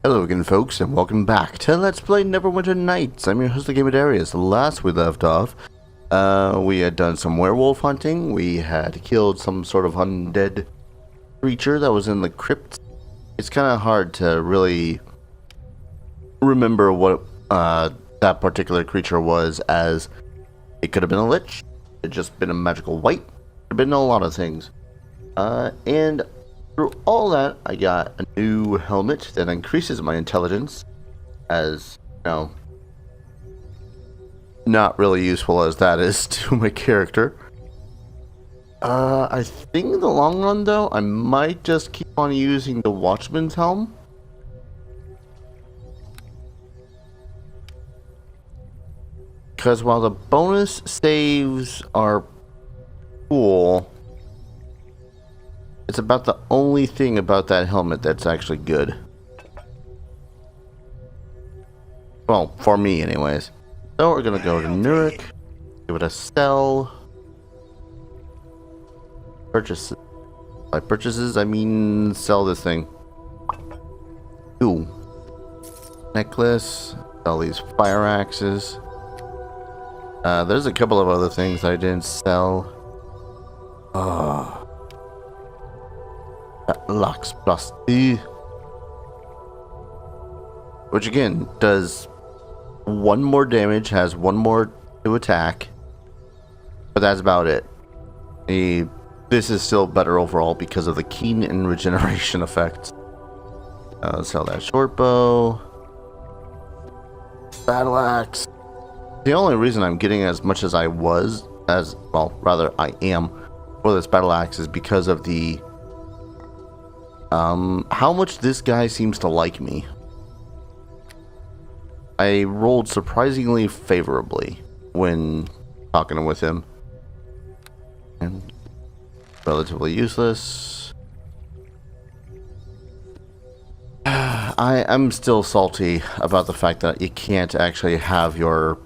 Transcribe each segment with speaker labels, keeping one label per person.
Speaker 1: Hello again, folks, and welcome back to Let's Play Neverwinter Nights. I'm your host, the Gamer Darius. Last we left off, we had done some werewolf hunting. We had killed some sort of undead creature that was in the crypt. It's kind of hard to really remember what that particular creature was, as it could have been a lich, it had just been a magical wight, it could have been a lot of things. And through all that, I got a new helmet that increases my intelligence, as, you know, not really useful as that is to my character. I think in the long run, though, I might just keep on using the Watchman's Helm. Because while the bonus saves are cool, it's about the only thing about that helmet that's actually good. Well, for me anyways. So we're gonna go to Nurek, give it a sell. Purchase. By purchases, I mean sell this thing. Ooh. Necklace. Sell these fire axes. There's a couple of other things I didn't sell. Lux plus 2, which again does one more damage, has one more to attack, but that's about it. This is still better overall because of the keen and regeneration effects. Sell that short bow, battle axe. The only reason I'm getting as much as I am for this battle axe is because of the how much this guy seems to like me. I rolled surprisingly favorably when talking with him. And relatively useless. I'm still salty about the fact that you can't actually have your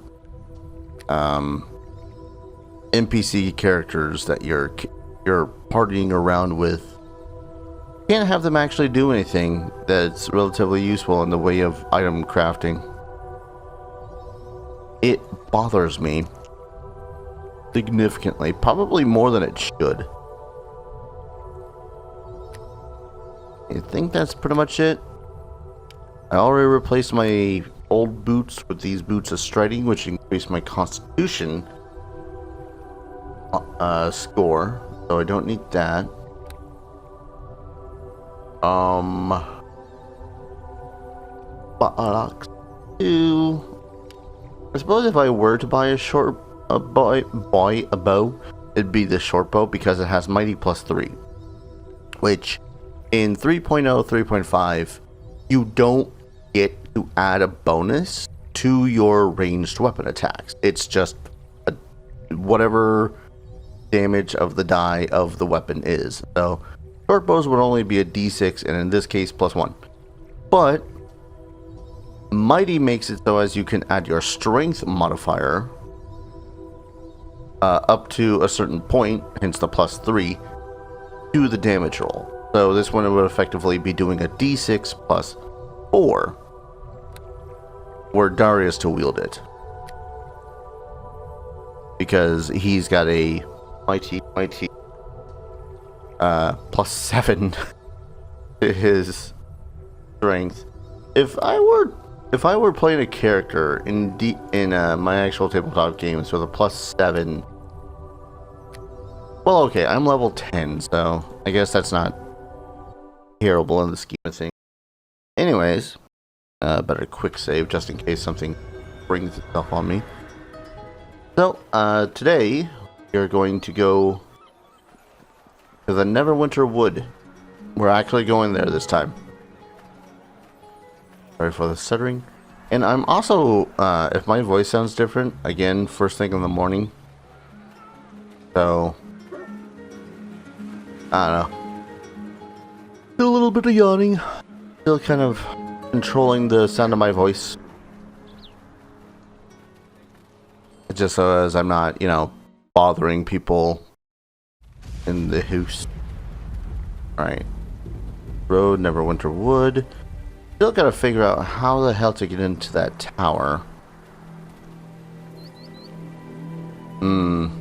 Speaker 1: NPC characters that you're partying around with. Can't have them actually do anything that's relatively useful in the way of item crafting. It bothers me significantly, probably more than it should. I think that's pretty much it. I already replaced my old boots with these boots of striding, which increase my constitution score, so I don't need that. Box 2. I suppose if I were to buy a bow, it'd be the short bow because it has mighty plus 3, which in 3.0, 3.5, you don't get to add a bonus to your ranged weapon attacks. It's just whatever damage of the die of the weapon is. So short bows would only be a d6, and in this case, +1. But Mighty makes it so as you can add your strength modifier up to a certain point, hence the +3, to the damage roll. So this one would effectively be doing a d6 +4, were Darius to wield it. Because he's got a mighty +7 to his strength. If I were playing a character in my actual tabletop games with a +7, well, okay, I'm level 10, so I guess that's not terrible in the scheme of things. Anyways, better quick save just in case something brings itself on me. So today we're going to go to the Neverwinter Wood. We're actually going there this time. Sorry for the stuttering. And I'm also, if my voice sounds different, again, first thing in the morning. So, I don't know. Still a little bit of yawning. Still kind of controlling the sound of my voice. Just so as I'm not, you know, bothering people in the house. Alright. Road, Neverwinter Wood. Still gotta figure out how the hell to get into that tower. You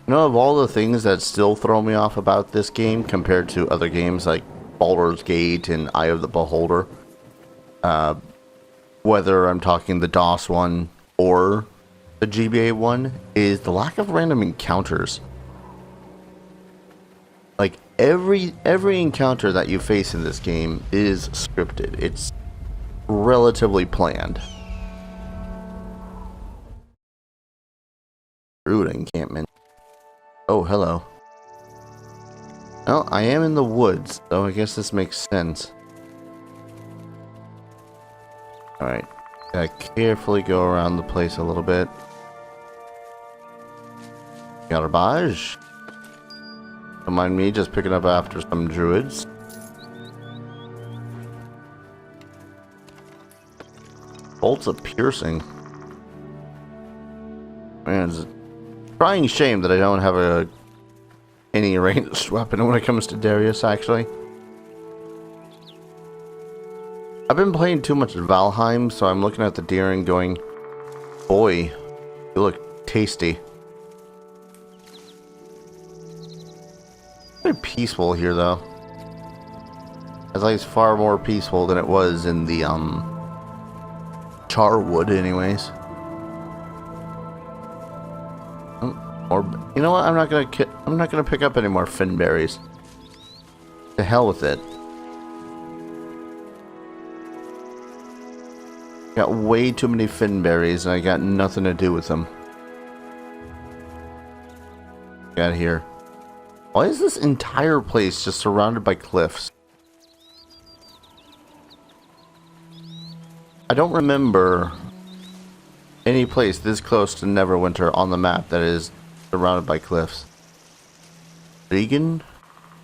Speaker 1: know, of all the things that still throw me off about this game compared to other games like Baldur's Gate and Eye of the Beholder, whether I'm talking the DOS one or the GBA one, is the lack of random encounters. Like every encounter that you face in this game is scripted. It's relatively planned. Druid encampment. Oh, hello. Well, I am in the woods, so I guess this makes sense. Alright. Gotta carefully go around the place a little bit. Garbage. Don't mind me just picking up after some druids. Bolts of piercing. Man, it's a crying shame that I don't have any ranged weapon when it comes to Darius, actually. I've been playing too much Valheim, so I'm looking at the deer and going, boy, you look tasty. Very peaceful here, though. It's like it's far more peaceful than it was in the Charwood, anyways. Or you know what? I'm not gonna pick up any more finberries. To hell with it. Got way too many finberries, and I got nothing to do with them. Got here. Why is this entire place just surrounded by cliffs? I don't remember any place this close to Neverwinter on the map that is surrounded by cliffs. Vegan?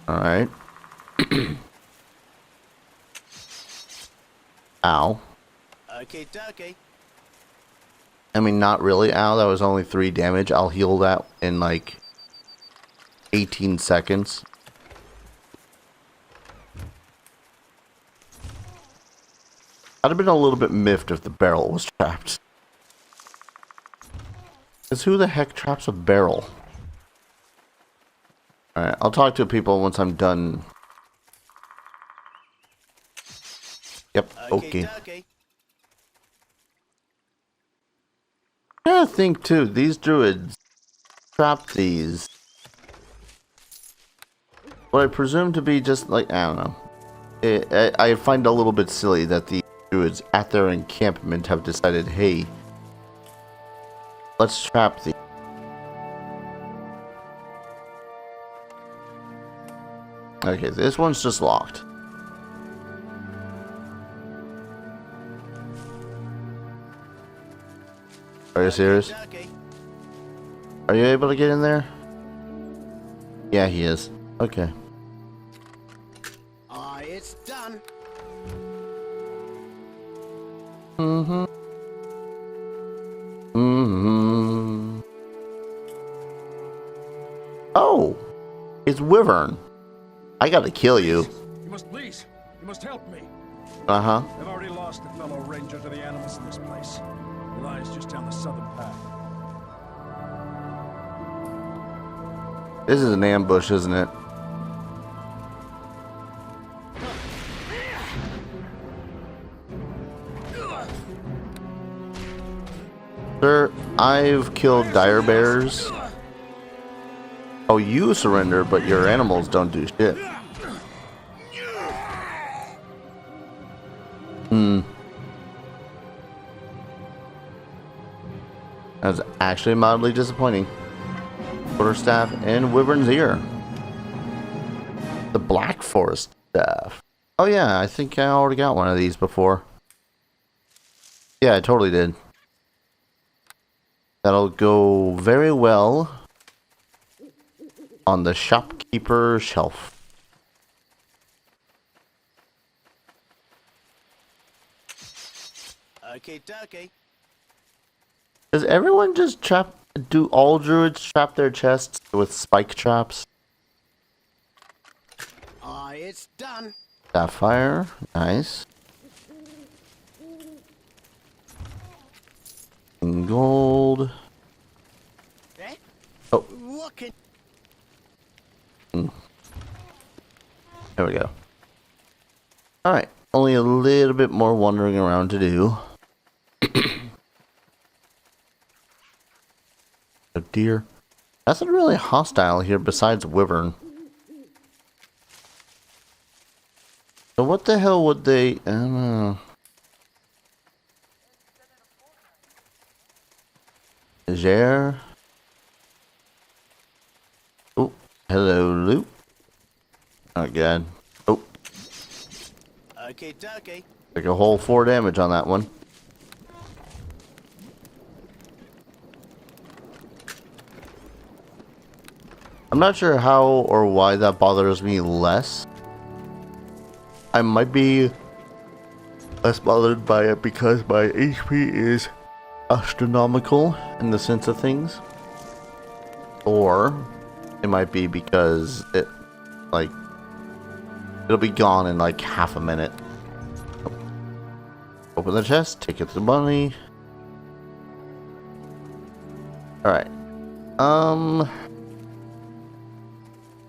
Speaker 1: Alright. Ow.
Speaker 2: Okay, dokie.
Speaker 1: I mean, not really. Ow, that was only 3 damage. I'll heal that in like 18 seconds. I'd have been a little bit miffed if the barrel was trapped. Because who the heck traps a barrel? Alright, I'll talk to people once I'm done. Yep, okay. I gotta think too, these druids trap these. What I presume to be just like, I don't know. I find it a little bit silly that the druids at their encampment have decided, hey, let's trap these. Okay, this one's just locked. Are you serious? Are you able to get in there? Yeah, he is. Okay.
Speaker 2: It's done.
Speaker 1: Mm-hmm. Mm-hmm. Oh! It's Wyvern. I gotta kill you.
Speaker 3: You must please. You must help me.
Speaker 1: Uh-huh.
Speaker 3: I've already lost a fellow ranger to the animals in this place. He lies just down the southern path.
Speaker 1: This is an ambush, isn't it? Sir, I've killed dire bears. Oh, you surrender, but your animals don't do shit. That was actually mildly disappointing. Quarterstaff and Wyvern's Ear. The Black Forest staff. Oh yeah, I think I already got one of these before. Yeah, I totally did. That'll go very well on the shopkeeper shelf.
Speaker 2: Okay, dokie.
Speaker 1: Does everyone just do all druids trap their chests with spike traps?
Speaker 2: Aye, it's done.
Speaker 1: Sapphire. Nice. And gold.
Speaker 2: Eh?
Speaker 1: Oh.
Speaker 2: What can...
Speaker 1: There we go. Alright. Only a little bit more wandering around to do. A deer. Nothing really hostile here besides wyvern. So what the hell would they... I don't know. Jare. Oh, hello, Luke. Oh, God. Oh,
Speaker 2: Okay, dokie.
Speaker 1: took a whole 4 damage on that one. I'm not sure how or why that bothers me less. I might be less bothered by it because my HP is astronomical in the sense of things. Or it might be because it, like, it'll be gone in like half a minute. Open the chest, take it to the bunny. Alright.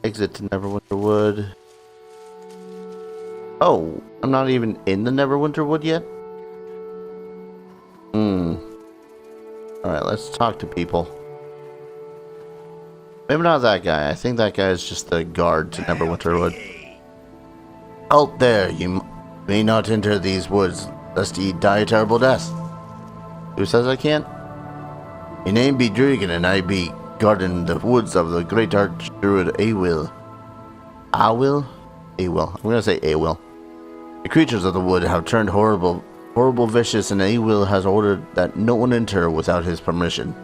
Speaker 1: Exit to Neverwinter Wood. Oh, I'm not even in the Neverwinter Wood yet? Alright, let's talk to people. Maybe not that guy. I think that guy is just the guard to Neverwinter Wood. Halt there, you may not enter these woods, lest ye die a terrible death. Who says I can't? Your name be Druigan, and I be guarding the woods of the great arch-druid Awil. Awil? Awil. I'm gonna say Awil. The creatures of the wood have turned horrible, vicious, and Awil has ordered that no one enter without his permission.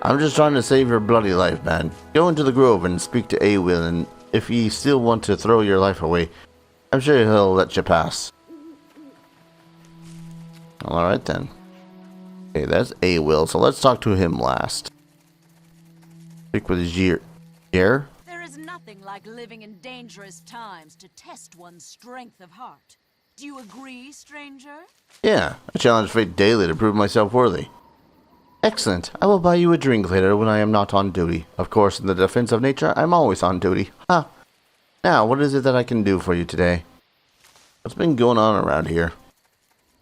Speaker 1: I'm just trying to save your bloody life, man. Go into the grove and speak to Awil, and if ye still want to throw your life away, I'm sure he'll let you pass. Alright then. Okay, that's Awil, so let's talk to him last. Speak with Jir. Jir?
Speaker 4: There is nothing like living in dangerous times to test one's strength of heart. Do you agree, stranger?
Speaker 1: Yeah, I challenge fate daily to prove myself worthy. Excellent. I will buy you a drink later when I am not on duty. Of course, in the defense of nature, I'm always on duty. Ha! Now, what is it that I can do for you today? What's been going on around here?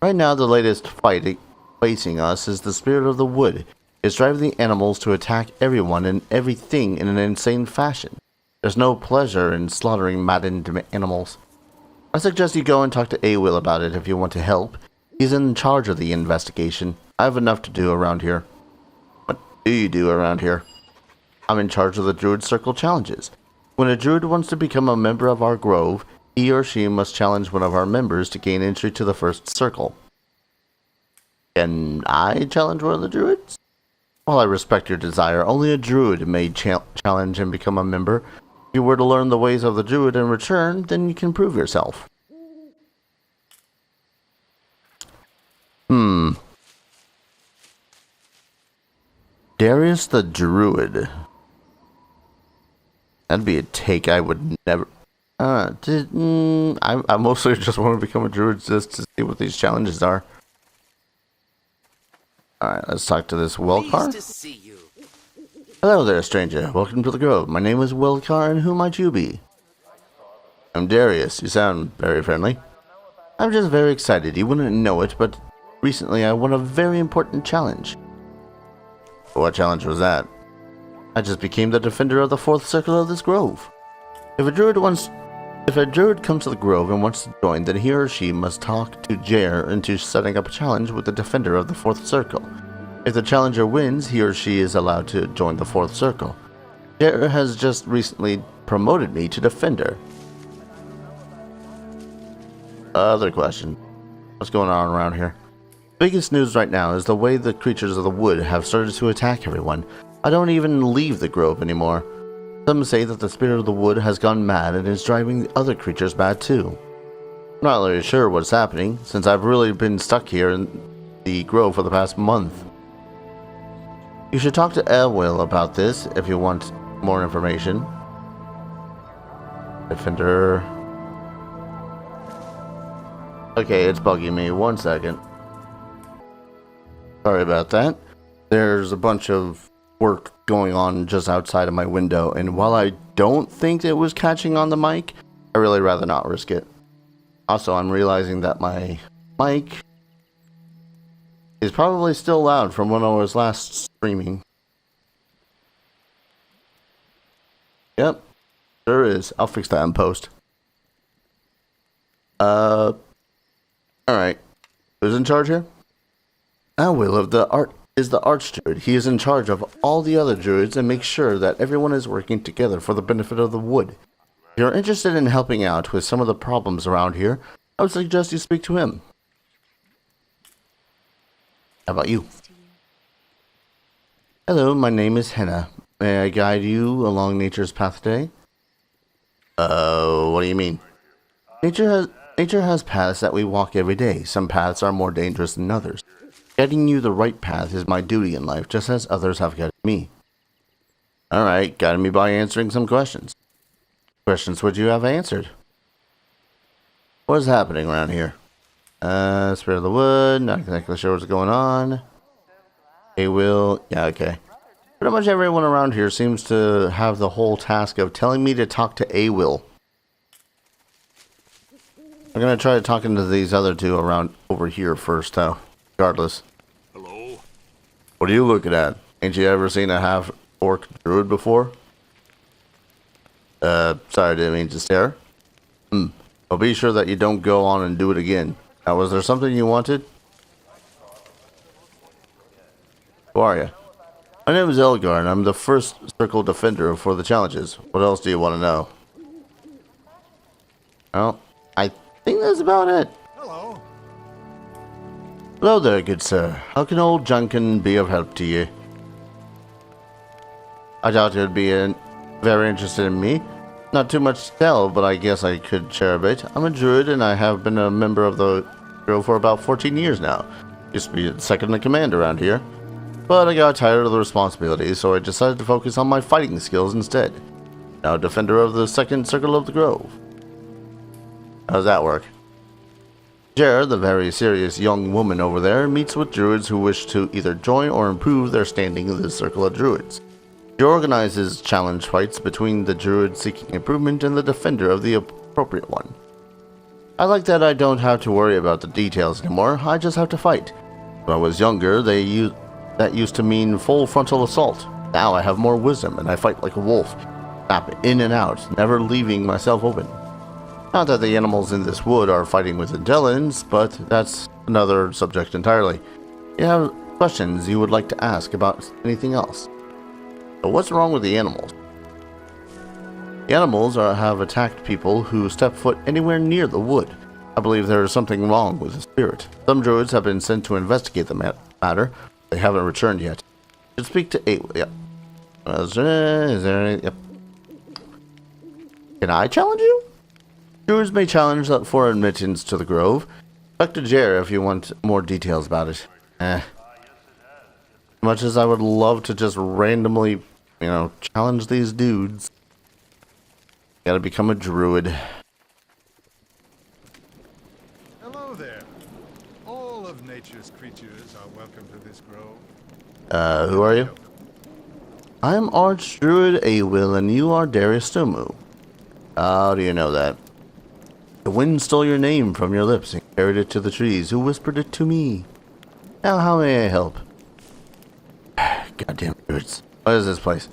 Speaker 1: Right now, the latest fight facing us is the spirit of the wood. It's driving the animals to attack everyone and everything in an insane fashion. There's no pleasure in slaughtering maddened animals. I suggest you go and talk to Awil about it if you want to help. He's in charge of the investigation. I have enough to do around here. What do you do around here? I'm in charge of the Druid Circle challenges. When a Druid wants to become a member of our grove, he or she must challenge one of our members to gain entry to the first circle. Can I challenge one of the Druids? While I respect your desire, only a Druid may challenge and become a member. If you were to learn the ways of the Druid in return, then you can prove yourself. Darius the Druid. That'd be a take I would never... I mostly just want to become a Druid just to see what these challenges are. Alright, let's talk to this Welcar.
Speaker 2: Pleased to see you.
Speaker 1: Hello there, stranger. Welcome to the Grove. My name is Welcar, and who might you be? I'm Darius. You sound very friendly. I'm just very excited. You wouldn't know it, but recently I won a very important challenge. What challenge was that? I just became the defender of the fourth circle of this grove. If a druid comes to the grove and wants to join, then he or she must talk to Jer into setting up a challenge with the defender of the fourth circle. If the challenger wins, he or she is allowed to join the fourth circle. Jer has just recently promoted me to defender. Other question. What's going on around here? Biggest news right now is the way the creatures of the wood have started to attack everyone. I don't even leave the grove anymore. Some say that the spirit of the wood has gone mad and is driving the other creatures mad too. I'm not really sure what's happening, since I've really been stuck here in the grove for the past month. You should talk to Elwil about this if you want more information. Defender. Okay, it's bugging me. 1 second. Sorry about that. There's a bunch of work going on just outside of my window, and while I don't think it was catching on the mic, I really rather not risk it. Also, I'm realizing that my mic is probably still loud from when I was last streaming. Yep, sure is. I'll fix that in post. Alright. Who's in charge here? Will of the Art is the Archdruid. He is in charge of all the other druids and makes sure that everyone is working together for the benefit of the wood. If you're interested in helping out with some of the problems around here, I would suggest you speak to him. How about you? Hello, my name is Henna. May I guide you along nature's path today? What do you mean? Nature has paths that we walk every day. Some paths are more dangerous than others. Guiding you the right path is my duty in life, just as others have guided me. Alright, guided me by answering some questions. Questions would you have answered? What is happening around here? Spirit of the Wood, not exactly sure what's going on. Yeah, okay. Pretty much everyone around here seems to have the whole task of telling me to talk to Will. I'm gonna try talking to these other two around over here first, though. Regardless.
Speaker 3: Hello?
Speaker 1: What are you looking at? Ain't you ever seen a half-orc druid before? Sorry, I didn't mean to stare. Well, be sure that you don't go on and do it again. Now, was there something you wanted? Who are you? My name is Elgar, and I'm the first circle defender for the challenges. What else do you want to know? Well, I think that's about it.
Speaker 3: Hello?
Speaker 1: Hello there, good sir. How can old Junkin be of help to you? I doubt you'd be very interested in me. Not too much to tell, but I guess I could share a bit. I'm a druid, and I have been a member of the Grove for about 14 years now. Used to be second in command around here. But I got tired of the responsibilities, so I decided to focus on my fighting skills instead. Now defender of the second circle of the Grove. How does that work? Jer, the very serious young woman over there, meets with druids who wish to either join or improve their standing in the circle of druids. She organizes challenge fights between the druid seeking improvement and the defender of the appropriate one. I like that I don't have to worry about the details anymore, I just have to fight. When I was younger, that used to mean full frontal assault. Now I have more wisdom and I fight like a wolf, snap in and out, never leaving myself open. Not that the animals in this wood are fighting with intelligence, but that's another subject entirely. You have questions you would like to ask about anything else? But what's wrong with the animals? The animals have attacked people who step foot anywhere near the wood. I believe there is something wrong with the spirit. Some druids have been sent to investigate the matter. They haven't returned yet. Should speak to 8. Yep. Is there any? Yep. Can I challenge you? Druids may challenge for admittance to the Grove. Talk to Jer if you want more details about it. Much as I would love to just randomly, challenge these dudes. Gotta become a druid.
Speaker 3: Hello there. All of nature's creatures are welcome to this grove.
Speaker 1: Who are you? I am Archdruid Will, and you are Darius the Druid. How do you know that? The wind stole your name from your lips and carried it to the trees, who whispered it to me. Now, how may I help? Goddamn druids. What is this place?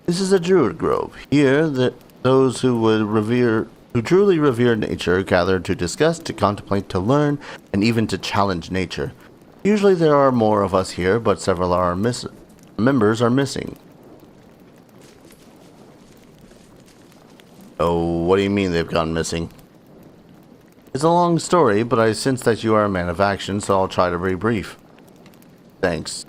Speaker 1: This is a Druid Grove. Here, those who truly revere nature gather to discuss, to contemplate, to learn, and even to challenge nature. Usually there are more of us here, but several of our members are missing. Oh, what do you mean they've gone missing? It's a long story, but I sense that you are a man of action, so I'll try to be brief. Thanks.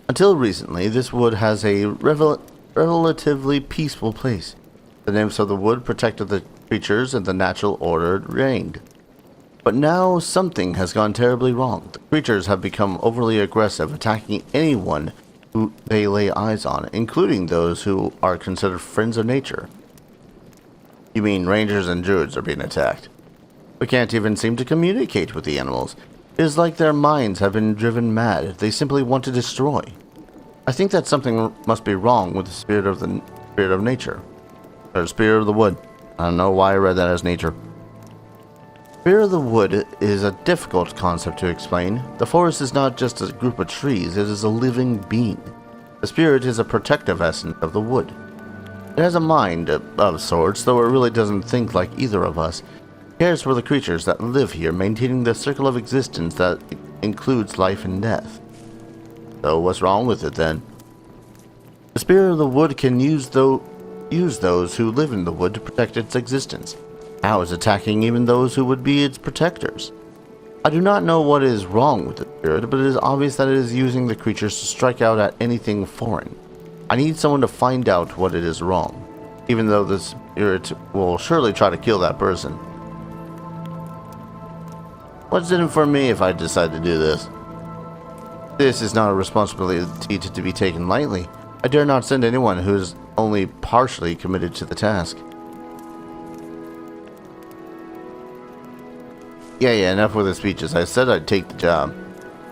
Speaker 1: Until recently, this wood has a relatively peaceful place. The nymphs of the wood protected the creatures and the natural order reigned. But now something has gone terribly wrong. The creatures have become overly aggressive, attacking anyone who they lay eyes on, including those who are considered friends of nature. You mean rangers and druids are being attacked? We can't even seem to communicate with the animals. It is like their minds have been driven mad. They simply want to destroy. I think that something must be wrong with the spirit of nature. Or spirit of the wood. I don't know why I read that as nature. Spirit of the wood is a difficult concept to explain. The forest is not just a group of trees, it is a living being. The spirit is a protective essence of the wood. It has a mind of sorts, though it really doesn't think like either of us. It cares for the creatures that live here, maintaining the circle of existence that includes life and death. So what's wrong with it then? The spirit of the wood can use those who live in the wood to protect its existence. Now it's attacking even those who would be its protectors. I do not know what is wrong with the spirit, but it is obvious that it is using the creatures to strike out at anything foreign. I need someone to find out what it is wrong, even though the spirit will surely try to kill that person. What's in it for me if I decide to do this? This is not a responsibility to be taken lightly. I dare not send anyone who is only partially committed to the task. Yeah, enough with the speeches. I said I'd take the job.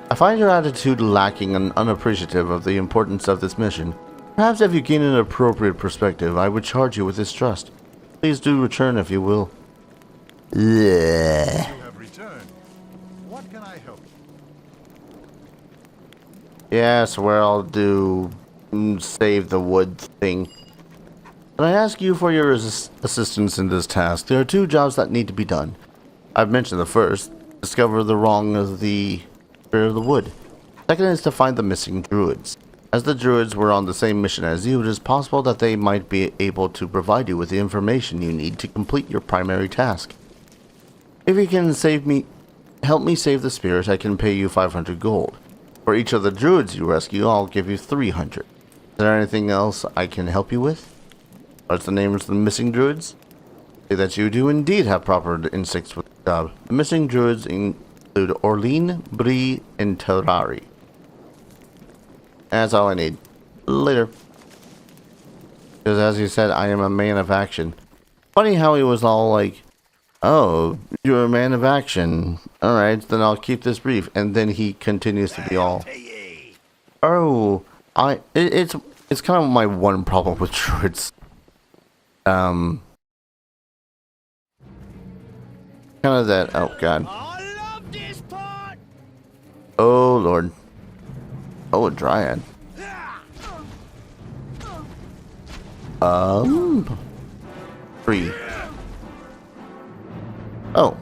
Speaker 1: I find your attitude lacking and unappreciative of the importance of this mission. Perhaps if you gain an appropriate perspective, I would charge you with this trust. Please do return if you will. Yeah.
Speaker 3: You have returned. What can I help you?
Speaker 1: Yeah, I swear I'll do save the wood thing. Can I ask you for your assistance in this task? There are two jobs that need to be done. I've mentioned the first, discover the wrong of the spirit of the wood. Second is to find the missing druids. As the druids were on the same mission as you, it is possible that they might be able to provide you with the information you need to complete your primary task. If you can help me save the spirit, I can pay you 500 gold. For each of the druids you rescue, I'll give you 300. Is there anything else I can help you with? What's the names of the missing druids? Say that you do indeed have proper instincts with the job. The missing druids include Orlean, Bree, and Terrari. That's all I need. Later. Because as you said, I am a man of action. Funny how he was all like, oh, you're a man of action. Alright, then I'll keep this brief. And then he continues to be all, oh, it's kind of my one problem with druids. Kind of that, oh god.
Speaker 2: I love this part.
Speaker 1: Oh lord. Oh, a dryad. Free. Oh.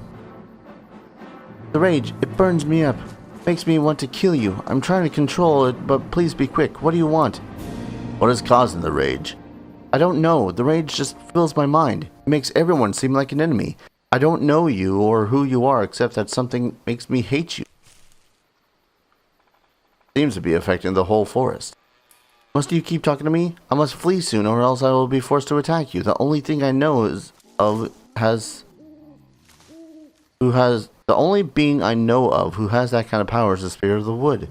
Speaker 1: The rage, it burns me up. Makes me want to kill you. I'm trying to control it, but please be quick. What do you want? What is causing the rage? I don't know. The rage just fills my mind. It makes everyone seem like an enemy. I don't know you or who you are, except that something makes me hate you. Seems to be affecting the whole forest. Must you keep talking to me? I must flee soon, or else I will be forced to attack you. The only thing I know the only being I know of who has that kind of power is the spirit of the wood.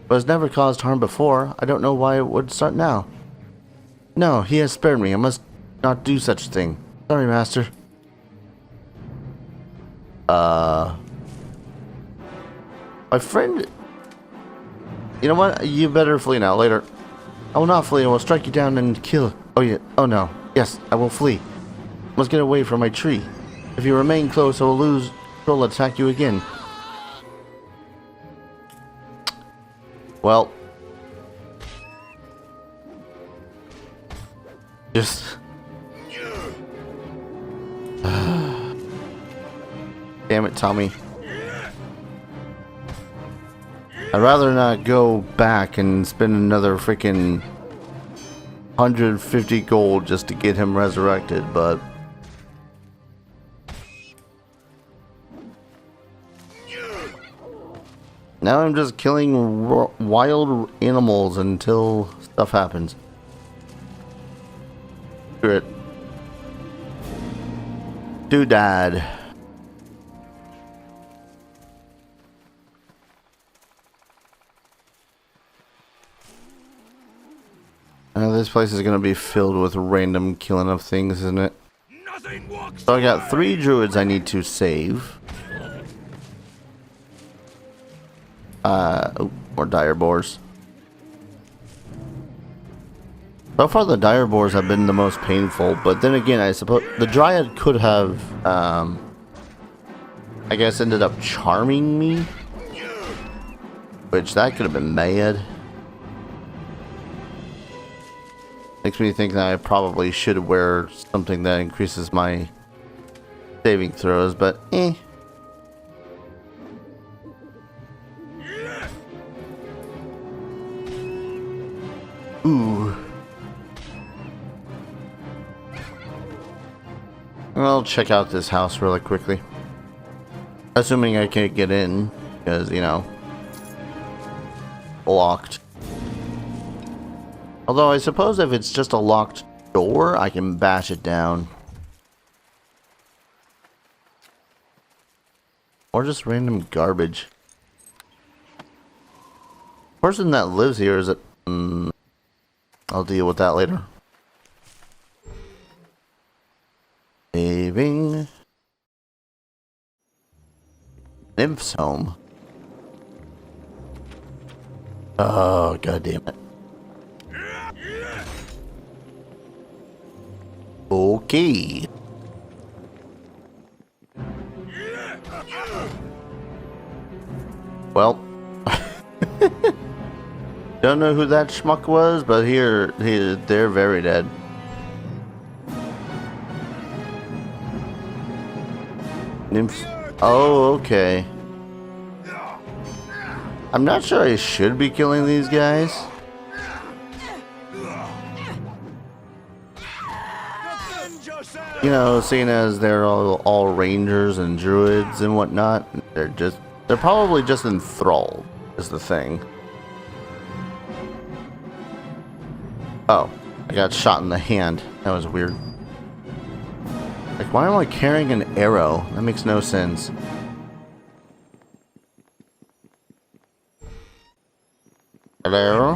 Speaker 1: But has never caused harm before. I don't know why it would start now. No, he has spared me. I must not do such a thing. Sorry, master. My friend... You know what? You better flee now. Later. I will not flee. I will strike you down and kill... Oh, yeah. Oh, no. Yes, I will flee. I must get away from my tree. If you remain close, I will lose control and attack you again. Well... Just... Damn it, Tommy. I'd rather not go back and spend another freaking 150 gold just to get him resurrected, but... Now I'm just killing wild animals until stuff happens. Screw it. Doodad. This place is gonna be filled with random killing of things, isn't it? So I got 3 druids I need to save. More dire boars. So far the dire boars have been the most painful, but then again, I suppose the dryad could have, I guess, ended up charming me, which that could have been bad. Makes me think that I probably should wear something that increases my saving throws, but eh. Ooh. I'll check out this house really quickly. Assuming I can't get in, because, you know, locked. Although I suppose if it's just a locked door, I can bash it down. Or just random garbage. The person that lives here is it? I'll deal with that later. Saving. Nymph's home. Oh, god damn it. Okay. Well. Don't know who that schmuck was, but they're very dead. Nymph. Oh, okay. I'm not sure I should be killing these guys. You know, seeing as they're all rangers and druids and whatnot, they're probably just enthralled, is the thing. Oh, I got shot in the hand. That was weird. Like, why am I carrying an arrow? That makes no sense. Hello?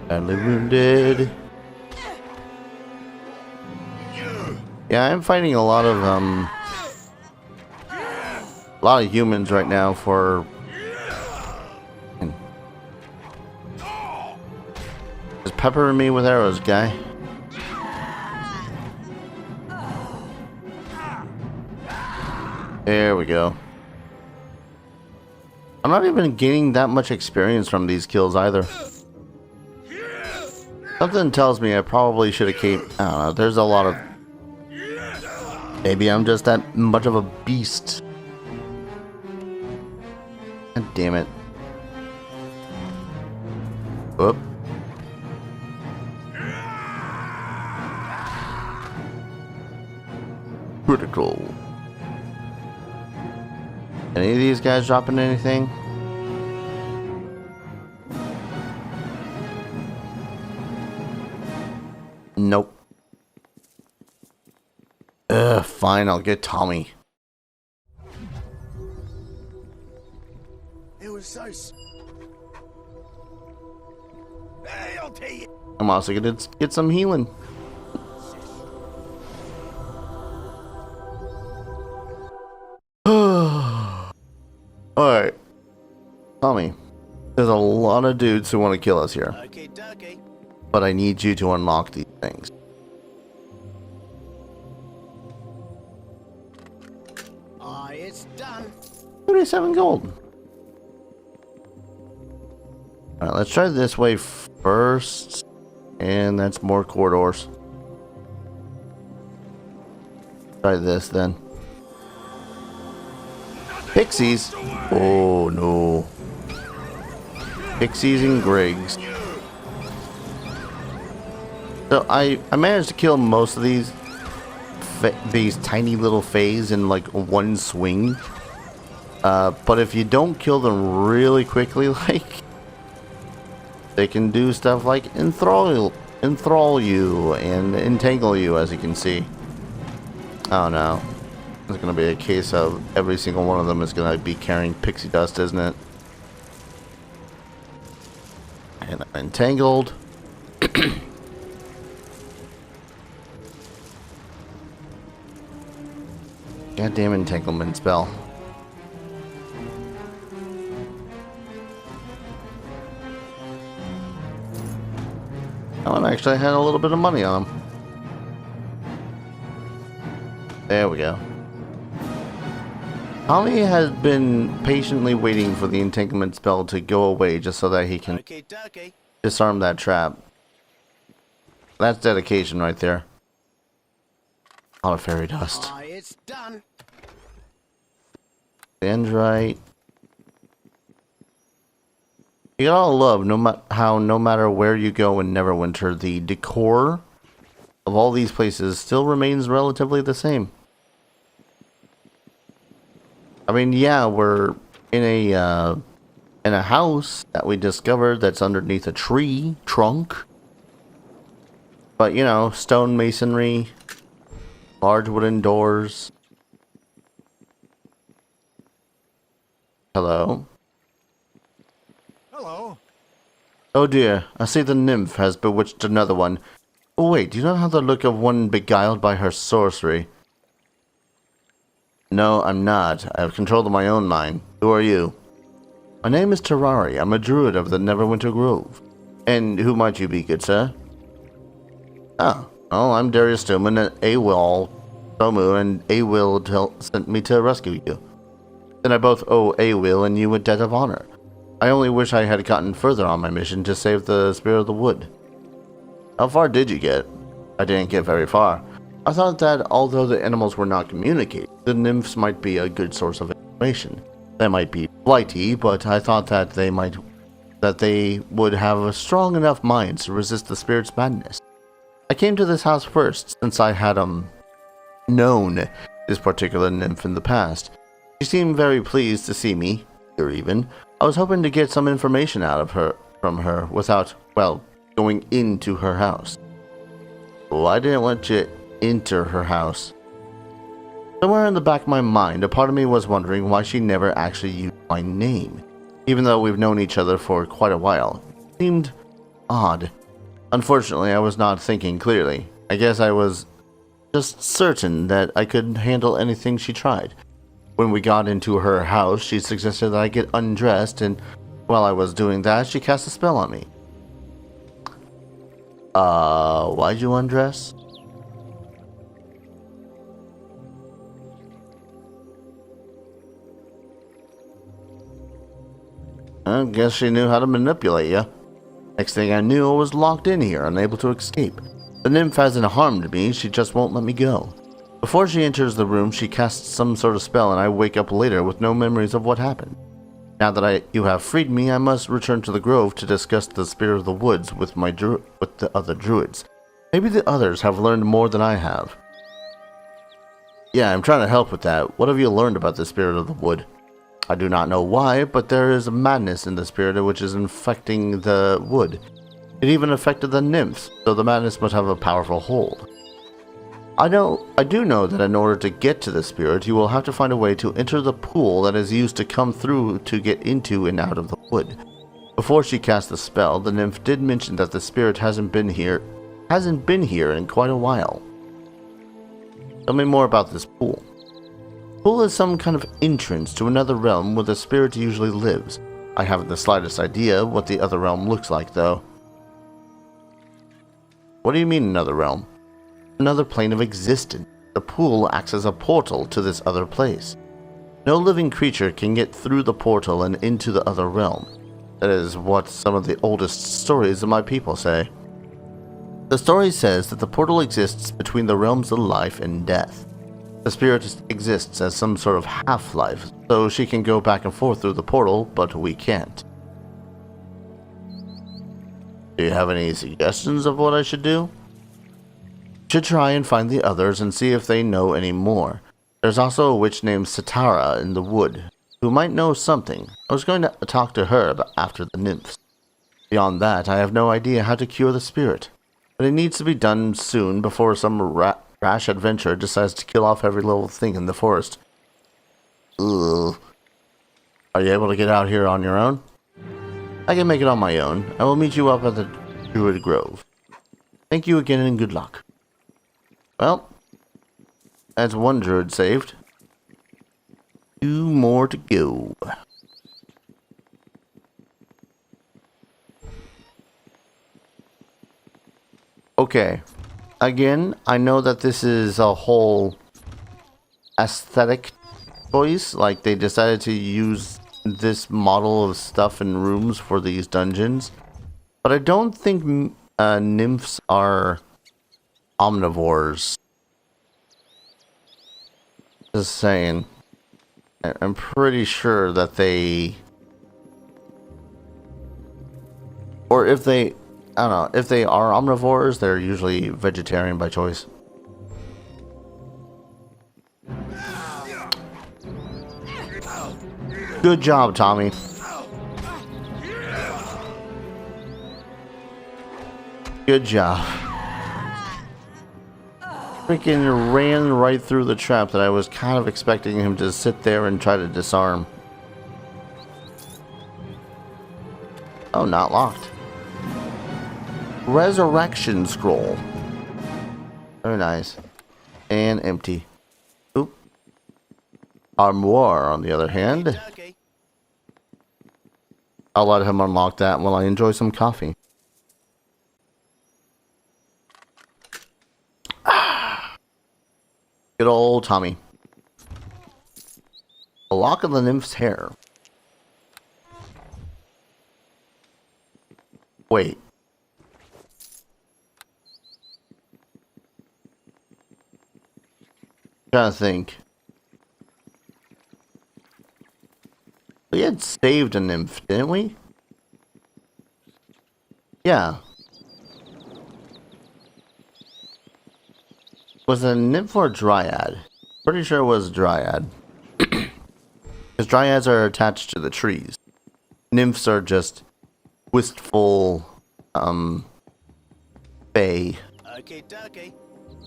Speaker 1: Badly wounded. Yeah, I'm fighting a lot of humans right now for just peppering me with arrows, guy. There we go. I'm not even gaining that much experience from these kills either. Something tells me I probably should have came. I don't know. There's a lot of. Maybe I'm just that much of a beast. God damn it. Whoop. Critical. Any of these guys dropping anything? Nope. Fine, I'll get Tommy.
Speaker 2: It was so. Hey, I'll tell you.
Speaker 1: I'm also gonna get some healing. Alright. Tommy, there's a lot of dudes who want to kill us here.
Speaker 2: Okay, dokie.
Speaker 1: But I need you to unlock these things.
Speaker 2: It's done.
Speaker 1: 37 gold. Alright, let's try this way first. And that's more corridors. Try this then. Pixies. Oh no. Pixies and Griggs. So I managed to kill most of these tiny little fays in like one swing. But if you don't kill them really quickly, like, they can do stuff like enthrall you and entangle you, as you can see. Oh no. It's gonna be a case of every single one of them is gonna be carrying pixie dust, isn't it? And I'm entangled. Goddamn entanglement spell. Oh, and I actually had a little bit of money on him. There we go. Tommy has been patiently waiting for the entanglement spell to go away just so that he can disarm that trap. That's dedication right there. A lot of fairy dust.
Speaker 2: It's done.
Speaker 1: Dendrite. You gotta love how no matter where you go in Neverwinter, the decor of all these places still remains relatively the same. I mean, yeah, we're in a house that we discovered that's underneath a tree trunk. But, you know, stone masonry, large wooden doors. Hello?
Speaker 3: Hello.
Speaker 1: Oh dear, I see the nymph has bewitched another one. Oh wait, do you not have the look of one beguiled by her sorcery? No, I'm not. I have control of my own mind. Who are you? My name is Terrari. I'm a druid of the Neverwinter Grove. And who might you be, good sir? Oh, well, I'm Darius the Druid, and Somu and Awil sent me to rescue you. Then I both owe Awil and you a debt of honor. I only wish I had gotten further on my mission to save the spirit of the wood. How far did you get? I didn't get very far. I thought that although the animals were not communicating, the nymphs might be a good source of information. They might be flighty, but I thought that they would have a strong enough minds to resist the spirit's madness. I came to this house first, since I had known this particular nymph in the past. She seemed very pleased to see me, here even. I was hoping to get some information from her without, well, going into her house. Why didn't I let you enter her house? Somewhere in the back of my mind, a part of me was wondering why she never actually used my name, even though we've known each other for quite a while. It seemed odd. Unfortunately, I was not thinking clearly. I guess I was just certain that I could handle anything she tried. When we got into her house, she suggested that I get undressed, and while I was doing that, she cast a spell on me. Why'd you undress? I guess she knew how to manipulate you. Next thing I knew, I was locked in here, unable to escape. The nymph hasn't harmed me, she just won't let me go. Before she enters the room, she casts some sort of spell, and I wake up later with no memories of what happened. Now that you have freed me, I must return to the grove to discuss the spirit of the woods with the other druids. Maybe the others have learned more than I have. Yeah, I'm trying to help with that. What have you learned about the spirit of the wood? I do not know why, but there is a madness in the spirit which is infecting the wood. It even affected the nymphs, so the madness must have a powerful hold. I do know that in order to get to the spirit, you will have to find a way to enter the pool that is used to come through to get into and out of the wood. Before she cast the spell, the nymph did mention that the spirit hasn't been here in quite a while. Tell me more about this pool. The pool is some kind of entrance to another realm where the spirit usually lives. I haven't the slightest idea what the other realm looks like, though. What do you mean another realm? Another plane of existence. The pool acts as a portal to this other place. No living creature can get through the portal and into the other realm. That is what some of the oldest stories of my people say. The story says that the portal exists between the realms of life and death. The spirit exists as some sort of half-life, so she can go back and forth through the portal, but we can't. Do you have any suggestions of what I should do? Should try and find the others and see if they know any more. There's also a witch named Satara in the wood, who might know something. I was going to talk to her after the nymphs. Beyond that, I have no idea how to cure the spirit, but it needs to be done soon before some rash adventurer decides to kill off every little thing in the forest. Ugh. Are you able to get out here on your own? I can make it on my own. I will meet you up at the Druid Grove. Thank you again and good luck. Well, that's one druid saved. 2 more to go. Okay. Again, I know that this is a whole aesthetic choice. Like, they decided to use this model of stuff and rooms for these dungeons. But I don't think nymphs are omnivores. Just saying. I'm pretty sure that they... Or if they... I don't know. If they are omnivores, they're usually vegetarian by choice. Good job, Tommy. Good job. Freaking ran right through the trap that I was kind of expecting him to sit there and try to disarm. Oh, not locked. Resurrection scroll. Very nice. And empty. Oop. Armoire, on the other hand. I'll let him unlock that while I enjoy some coffee. Good old Tommy. A lock of the nymph's hair. Wait. I'm trying to think. We had saved a nymph, didn't we? Yeah. Was it a nymph or a dryad? Pretty sure it was a dryad. Because dryads are attached to the trees. Nymphs are just wistful, fae.
Speaker 2: Okay, dokie.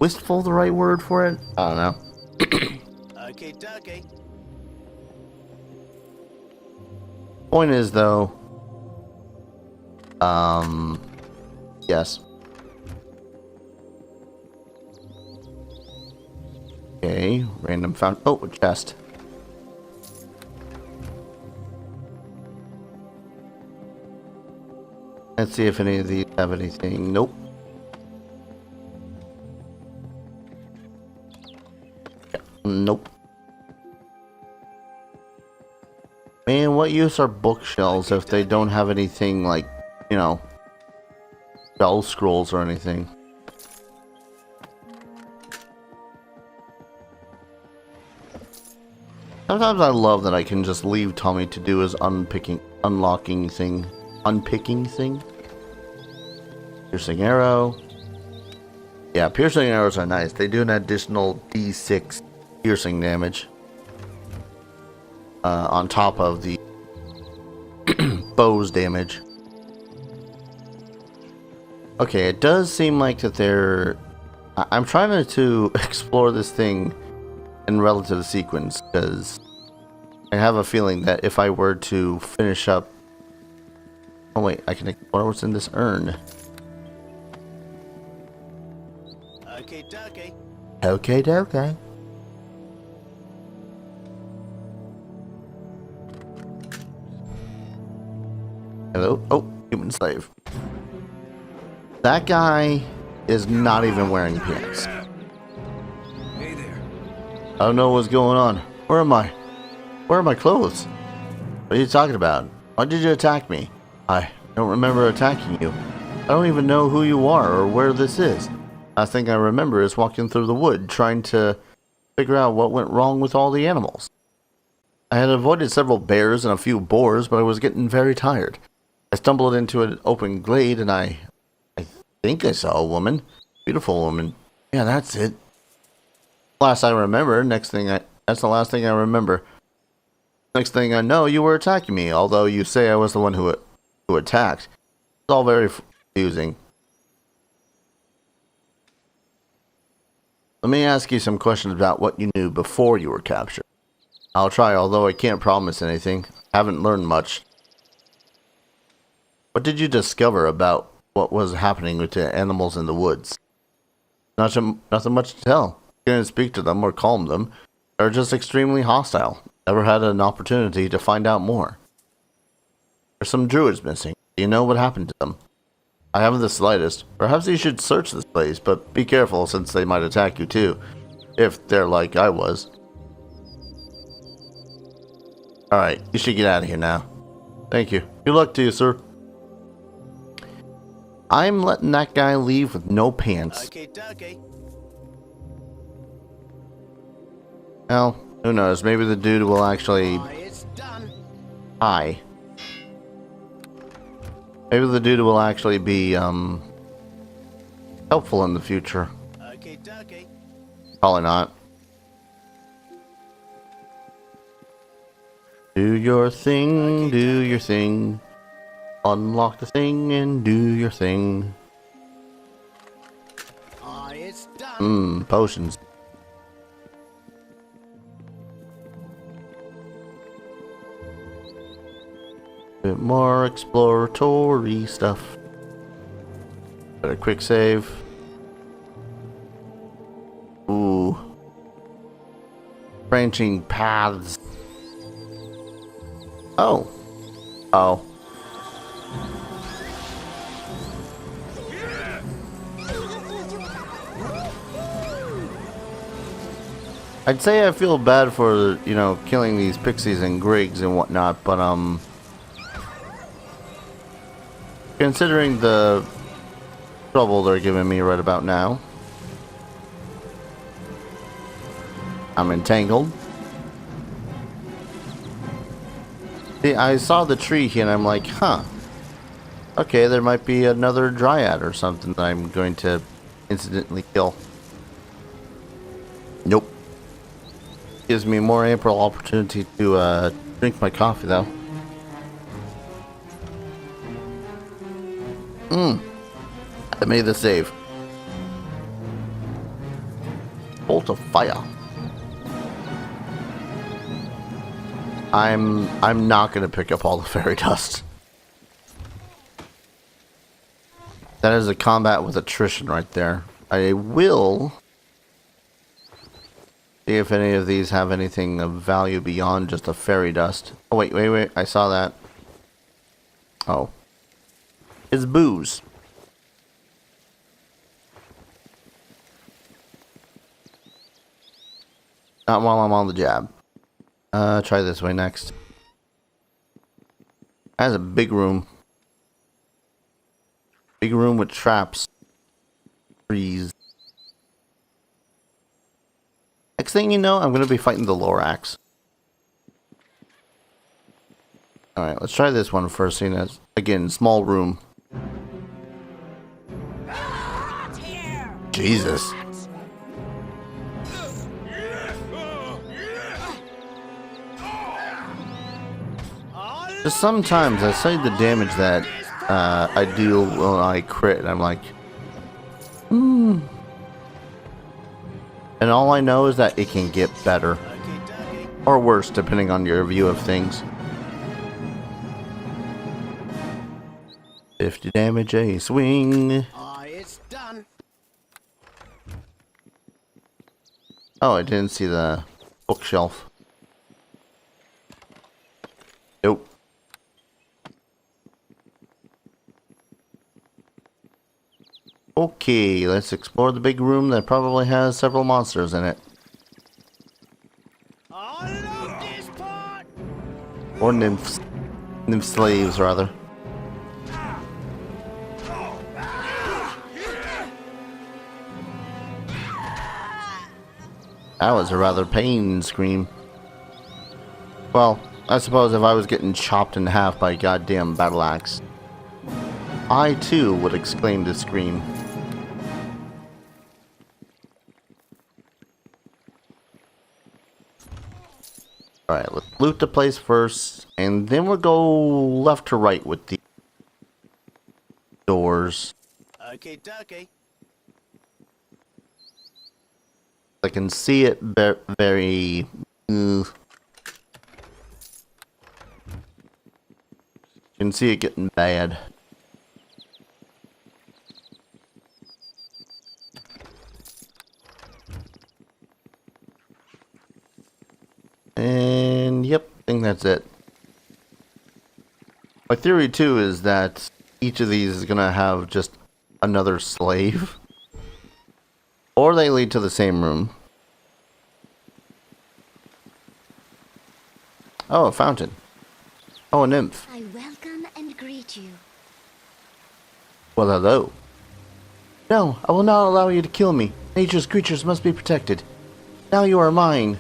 Speaker 1: Wistful the right word for it? I don't know.
Speaker 2: Okay, dokie.
Speaker 1: Point is, though, yes. Okay, random found. Oh, a chest. Let's see if any of these have anything. Nope. Nope. Man, what use are bookshelves if they don't have anything like, you know, spell scrolls or anything? Sometimes I love that I can just leave Tommy to do his unpicking thing. Piercing arrow. Yeah, piercing arrows are nice. They do an additional D6 piercing damage. On top of the bow's damage. Okay, it does seem like that they're... I'm trying to explore this thing in relative sequence, because I have a feeling that if I were to finish up... Oh wait, I can explore what's in this urn.
Speaker 2: Okay, dokie.
Speaker 1: Okay, okay. Hello? Oh, human slave. That guy is not even wearing pants.
Speaker 2: Hey there.
Speaker 1: I don't know what's going on. Where am I? Where are my clothes? What are you talking about? Why did you attack me? I don't remember attacking you. I don't even know who you are or where this is. Last thing I remember is walking through the wood trying to figure out what went wrong with all the animals. I had avoided several bears and a few boars, but I was getting very tired. I stumbled into an open glade and I think I saw a woman. Beautiful woman. Yeah, that's it. Last I remember, that's the last thing I remember. Next thing I know, you were attacking me, although you say I was the one who attacked. It's all very confusing. Let me ask you some questions about what you knew before you were captured. I'll try, although I can't promise anything. I haven't learned much. What did you discover about what was happening with the animals in the woods? Nothing much to tell. You didn't speak to them or calm them. They're just extremely hostile. Never had an opportunity to find out more. There's some druids missing. Do you know what happened to them? I haven't the slightest. Perhaps you should search this place, but be careful since they might attack you too. If they're like I was. Alright, you should get out of here now. Thank you. Good luck to you, sir. I'm letting that guy leave with no pants.
Speaker 2: Okay, okay.
Speaker 1: Well, who knows? Maybe the dude will actually...
Speaker 2: It's done.
Speaker 1: Hi. Maybe the dude will actually be, helpful in the future.
Speaker 2: Okay, okay.
Speaker 1: Probably not. Do your thing, do your thing. Unlock the thing and do your thing.
Speaker 2: It's done.
Speaker 1: Potions. Bit more exploratory stuff. Got a quick save. Ooh. Branching paths. Oh. Oh. I'd say I feel bad for, you know, killing these pixies and grigs and whatnot, but, considering the trouble they're giving me right about now, I'm entangled. See, I saw the tree here and I'm like, huh. Okay, there might be another dryad or something that I'm going to incidentally kill. Nope. Gives me more ample opportunity to drink my coffee though. I made the save. Bolt of fire. I'm not gonna pick up all the fairy dust. That is a combat with attrition right there. I will see if any of these have anything of value beyond just a fairy dust. Oh wait, I saw that. Oh. It's booze. Not while I'm on the jab. Try this way next. Has a big room. Big room with traps. Trees. Next thing you know, I'm going to be fighting the Lorax. Alright, let's try this one first, seeing as, again, small room. Jesus. Just sometimes I say the damage that I deal when I crit, and I'm like, And all I know is that it can get better. Or worse, depending on your view of things. 50 damage a swing.
Speaker 2: It's done.
Speaker 1: Oh, I didn't see the bookshelf. Nope. Okay, let's explore the big room that probably has several monsters in it.
Speaker 2: I love this part.
Speaker 1: Or nymphs. Nymph slaves, rather. That was a rather pain scream. Well, I suppose if I was getting chopped in half by a goddamn battle axe, I too would exclaim to scream. Alright, let's loot the place first, and then we'll go left to right with the doors.
Speaker 2: Okay, okay.
Speaker 1: I can see it very... You can see it getting bad. think that's it. My theory too is that each of these is gonna have just another slave. Or they lead to the same room. Oh, a fountain. Oh, a nymph.
Speaker 5: I welcome and greet you.
Speaker 1: Well, hello. No, I will not allow you to kill me. Nature's creatures must be protected. Now you are mine.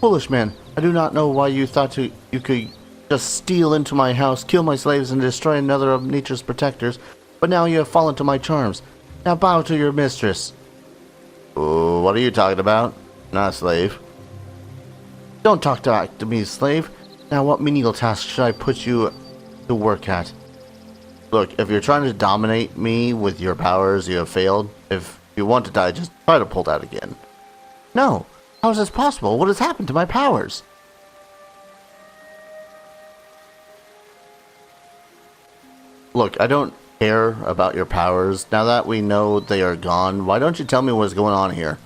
Speaker 1: Foolish man, I do not know why you thought you could just steal into my house, kill my slaves, and destroy another of nature's protectors, but now you have fallen to my charms. Now bow to your mistress. Oh, what are you talking about? Not a slave. Don't talk to me, slave. Now what menial task should I put you to work at? Look, if you're trying to dominate me with your powers, you have failed. If you want to die, just try to pull that again. No! How is this possible? What has happened to my powers? Look, I don't care about your powers. Now that we know they are gone, why don't you tell me what's going on here?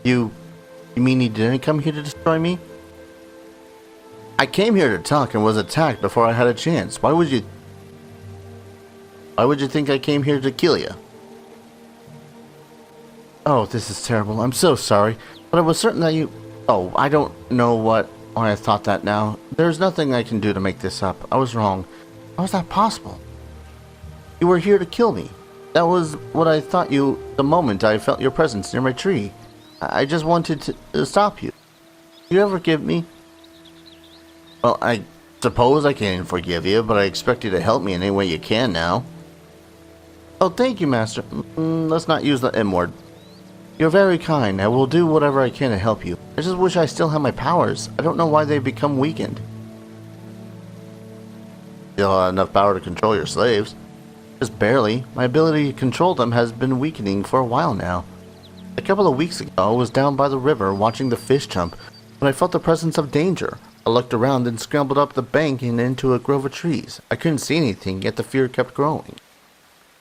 Speaker 1: You mean you didn't come here to destroy me? I came here to talk and was attacked before I had a chance. Why would you think I came here to kill you? Oh, this is terrible. I'm so sorry. But I was certain that you... Oh, I don't know why I thought that now. There's nothing I can do to make this up. I was wrong. How is that possible? You were here to kill me. That was what I thought you the moment I felt your presence near my tree. I just wanted to stop you. Do you ever forgive me? Well, I suppose I can forgive you, but I expect you to help me in any way you can now. Oh, thank you, Master. Let's not use the M word. You're very kind. I will do whatever I can to help you. I just wish I still had my powers. I don't know why they've become weakened. You don't have enough power to control your slaves. Just barely. My ability to control them has been weakening for a while now. A couple of weeks ago, I was down by the river watching the fish jump when I felt the presence of danger. I looked around and scrambled up the bank and into a grove of trees. I couldn't see anything, yet the fear kept growing.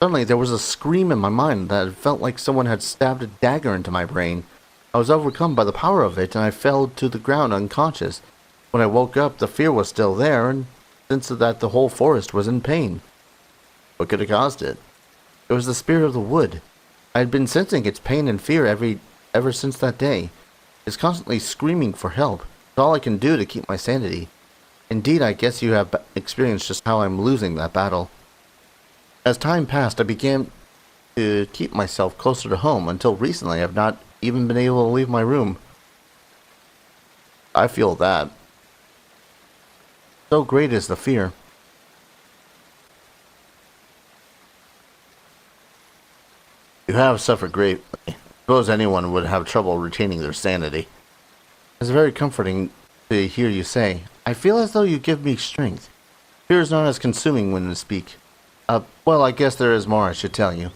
Speaker 1: Suddenly, there was a scream in my mind that felt like someone had stabbed a dagger into my brain. I was overcome by the power of it, and I fell to the ground unconscious. When I woke up, the fear was still there, and since that the whole forest was in pain. What could have caused it? It was the spirit of the wood. I had been sensing its pain and fear ever since that day. It's constantly screaming for help. It's all I can do to keep my sanity. Indeed, I guess you have experienced just how I'm losing that battle. As time passed, I began to keep myself closer to home. Until recently, I've not even been able to leave my room. I feel that. So great is the fear. You have suffered greatly. I suppose anyone would have trouble retaining their sanity. It's very comforting to hear you say, I feel as though you give me strength. Fear is not as consuming when you speak. Well, I guess there is more I should tell you.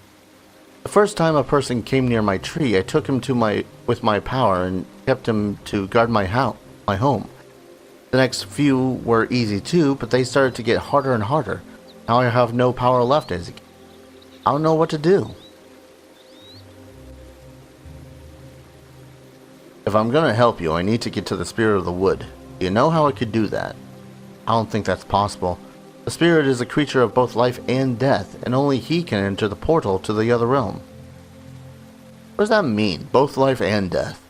Speaker 1: The first time a person came near my tree, I took him with my power and kept him to guard my home. The next few were easy too, but they started to get harder and harder. Now I have no power left as I don't know what to do. If I'm gonna help you, I need to get to the spirit of the wood. Do you know how I could do that? I don't think that's possible. The spirit is a creature of both life and death, and only he can enter the portal to the other realm. What does that mean, both life and death?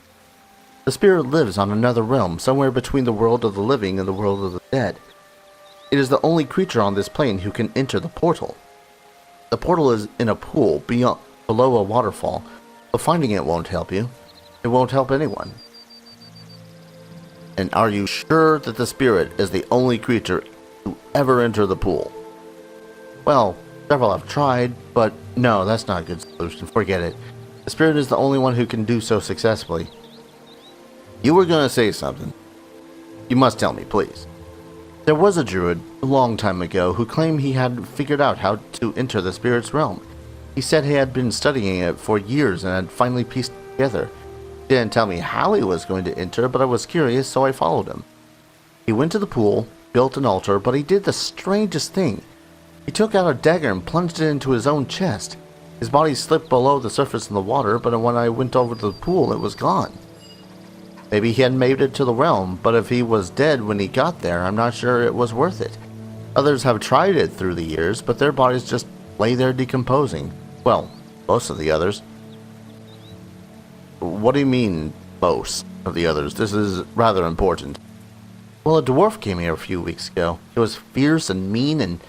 Speaker 1: The spirit lives on another realm, somewhere between the world of the living and the world of the dead. It is the only creature on this plane who can enter the portal. The portal is in a pool below a waterfall, but finding it won't help you. It won't help anyone. And are you sure that the spirit is the only creature to ever enter the pool? Well, several have tried, but no, that's not a good solution. Forget it. The spirit is the only one who can do so successfully. You were going to say something. You must tell me, please. There was a druid a long time ago who claimed he had figured out how to enter the spirit's realm. He said he had been studying it for years and had finally pieced it together. He didn't tell me how he was going to enter, but I was curious, so I followed him. He went to the pool, built an altar, but he did the strangest thing. He took out a dagger and plunged it into his own chest. His body slipped below the surface in the water, but when I went over to the pool, it was gone. Maybe he had made it to the realm, but if he was dead when he got there, I'm not sure it was worth it. Others have tried it through the years, but their bodies just lay there decomposing. Well, most of the others. What do you mean, most of the others? This is rather important. Well, a dwarf came here a few weeks ago. He was fierce and mean and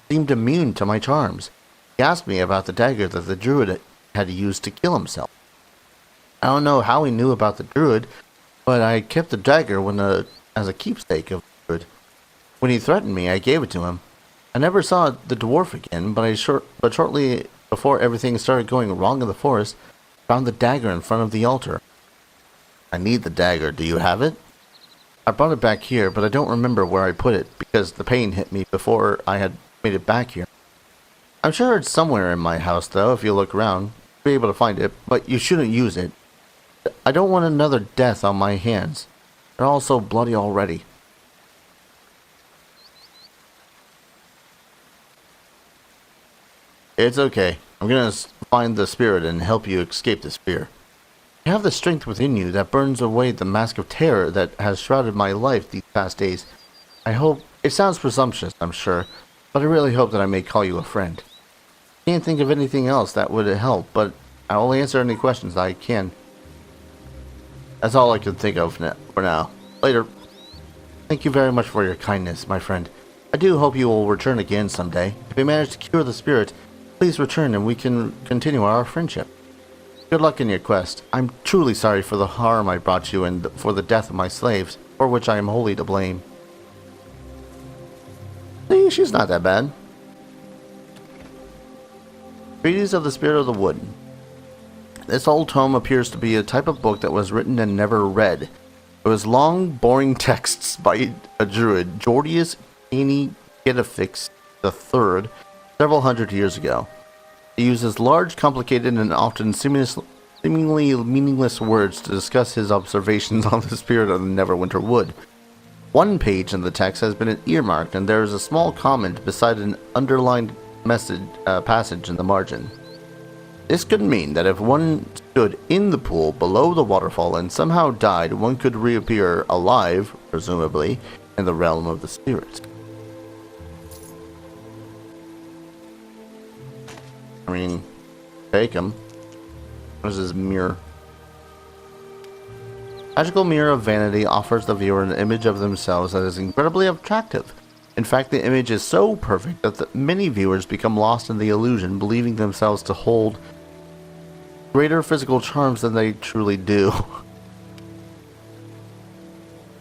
Speaker 1: seemed immune to my charms. He asked me about the dagger that the druid had used to kill himself. I don't know how he knew about the druid, but I kept the dagger as a keepsake of the druid. When he threatened me, I gave it to him. I never saw the dwarf again, but shortly before everything started going wrong in the forest, I found the dagger in front of the altar. I need the dagger. Do you have it? I brought it back here, but I don't remember where I put it because the pain hit me before I had made it back here. I'm sure it's somewhere in my house, though, if you look around. You'll be able to find it, but you shouldn't use it. I don't want another death on my hands. They're all so bloody already. It's okay. I'm gonna find the spirit and help you escape this fear. You have the strength within you that burns away the mask of terror that has shrouded my life these past days. I hope... It sounds presumptuous, I'm sure, but I really hope that I may call you a friend. I can't think of anything else that would help, but I'll answer any questions I can. That's all I can think of for now. Later. Thank you very much for your kindness, my friend. I do hope you will return again someday. If you manage to cure the spirit, please return and we can continue our friendship. Good luck in your quest. I'm truly sorry for the harm I brought you and for the death of my slaves, for which I am wholly to blame. See, she's not that bad. Treatise of the Spirit of the Wood. This old tome appears to be a type of book that was written and never read. It was long, boring texts by a druid, Darius the Druid, several hundred years ago. He uses large, complicated, and often seemingly meaningless words to discuss his observations on the spirit of the Neverwinter Wood. One page in the text has been earmarked, and there is a small comment beside an underlined passage in the margin. This could mean that if one stood in the pool below the waterfall and somehow died, one could reappear alive, presumably, in the realm of the spirits. I mean, take him. What is his mirror? Magical Mirror of Vanity offers the viewer an image of themselves that is incredibly attractive. In fact, the image is so perfect that many viewers become lost in the illusion, believing themselves to hold greater physical charms than they truly do.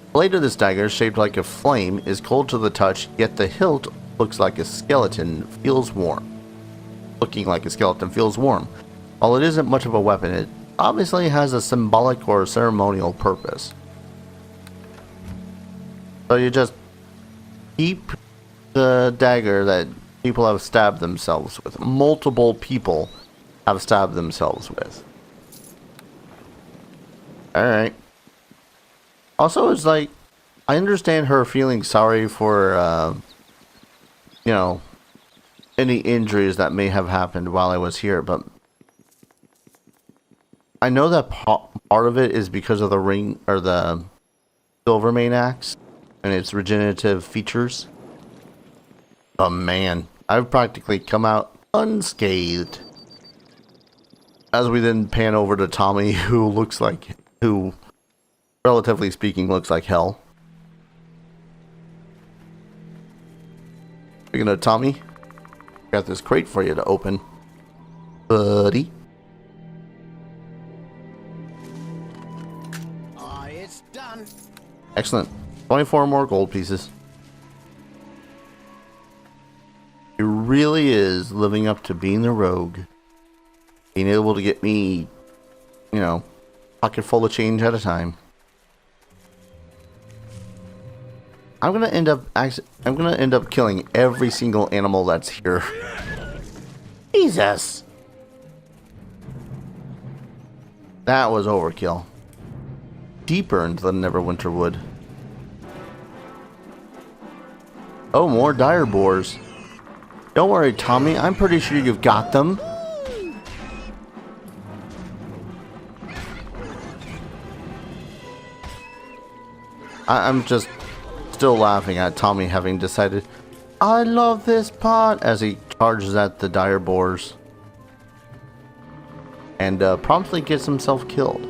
Speaker 1: The blade of this dagger, shaped like a flame, is cold to the touch, yet the hilt looks like a skeleton, feels warm. Looking like a skeleton feels warm. While it isn't much of a weapon, it obviously has a symbolic or ceremonial purpose. So you just keep the dagger that people have stabbed themselves with. Multiple people have stabbed themselves with. Alright. Also, it's like, I understand her feeling sorry for, you know, any injuries that may have happened while I was here, but I know that part of it is because of the ring, or the Silvermane axe, and its regenerative features. But man, I've practically come out unscathed. As we then pan over to Tommy, who, relatively speaking, looks like hell. Speaking of Tommy, got this crate for you to open, buddy.
Speaker 2: It's done.
Speaker 1: Excellent. 24 more gold pieces. He really is living up to being the rogue. Being able to get me, you know, pocket full of change at a time. I'm gonna end up killing every single animal that's here. Jesus. That was overkill. Deeper into the Neverwinter Wood. Oh, more dire boars. Don't worry, Tommy. I'm pretty sure you've got them. I'm just still laughing at Tommy having decided, I love this pot, as he charges at the dire boars. And promptly gets himself killed.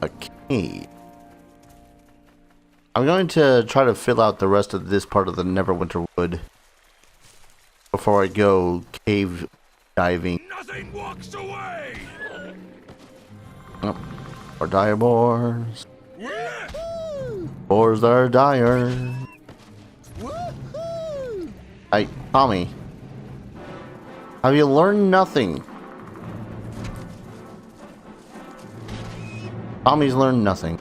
Speaker 1: Okay. I'm going to try to fill out the rest of this part of the Neverwinter Wood before I go cave diving.
Speaker 6: Nothing walks away.
Speaker 1: Oh, or dire boars. Boars that are dire. Hey, Tommy. Have you learned nothing? Tommy's learned nothing.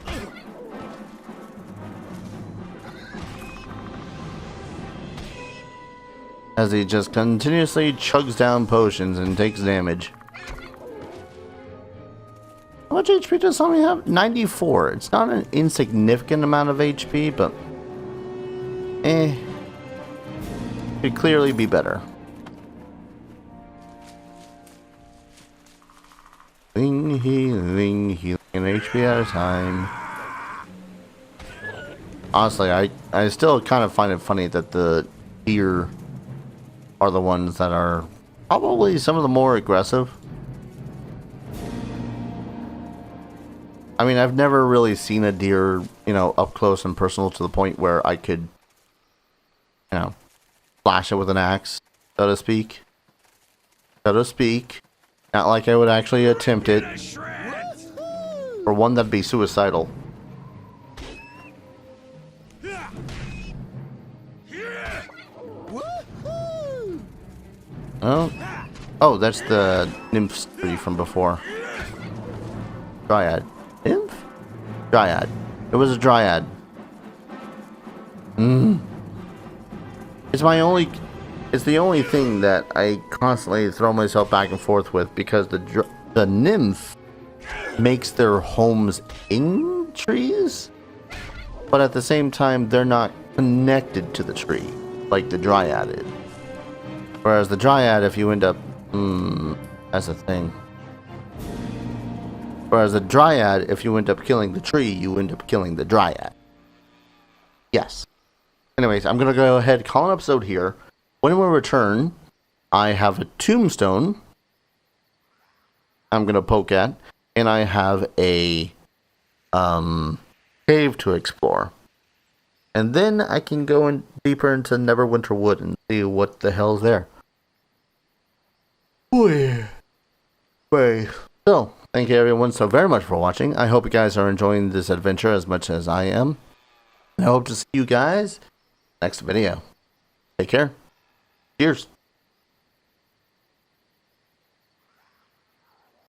Speaker 1: As he just continuously chugs down potions and takes damage. How much HP does Tommy have? 94. It's not an insignificant amount of HP, but could clearly be better. Healing an HP at a time. Honestly, I still kind of find it funny that the deer are the ones that are probably some of the more aggressive. I mean, I've never really seen a deer, you know, up close and personal to the point where I could, you know, slash it with an axe, so to speak. So to speak. Not like I would actually attempt it. For one, that'd be suicidal. Oh, that's the Nymph tree from before. Dryad. Nymph? Dryad. It was a Dryad. It's the only thing that I constantly throw myself back and forth with, because the Nymph makes their homes in trees, but at the same time they're not connected to the tree like the Dryad is. Whereas the Dryad, if you end up that's a thing. Whereas the Dryad, if you end up killing the tree, you end up killing the Dryad. Yes. Anyways, I'm gonna go ahead and call an episode here. When we return, I have a tombstone I'm gonna poke at, and I have a cave to explore. And then I can go in deeper into Neverwinter Wood and see what the hell's there. So, thank you everyone so very much for watching. I hope you guys are enjoying this adventure as much as I am. I hope to see you guys next video. Take care. Cheers.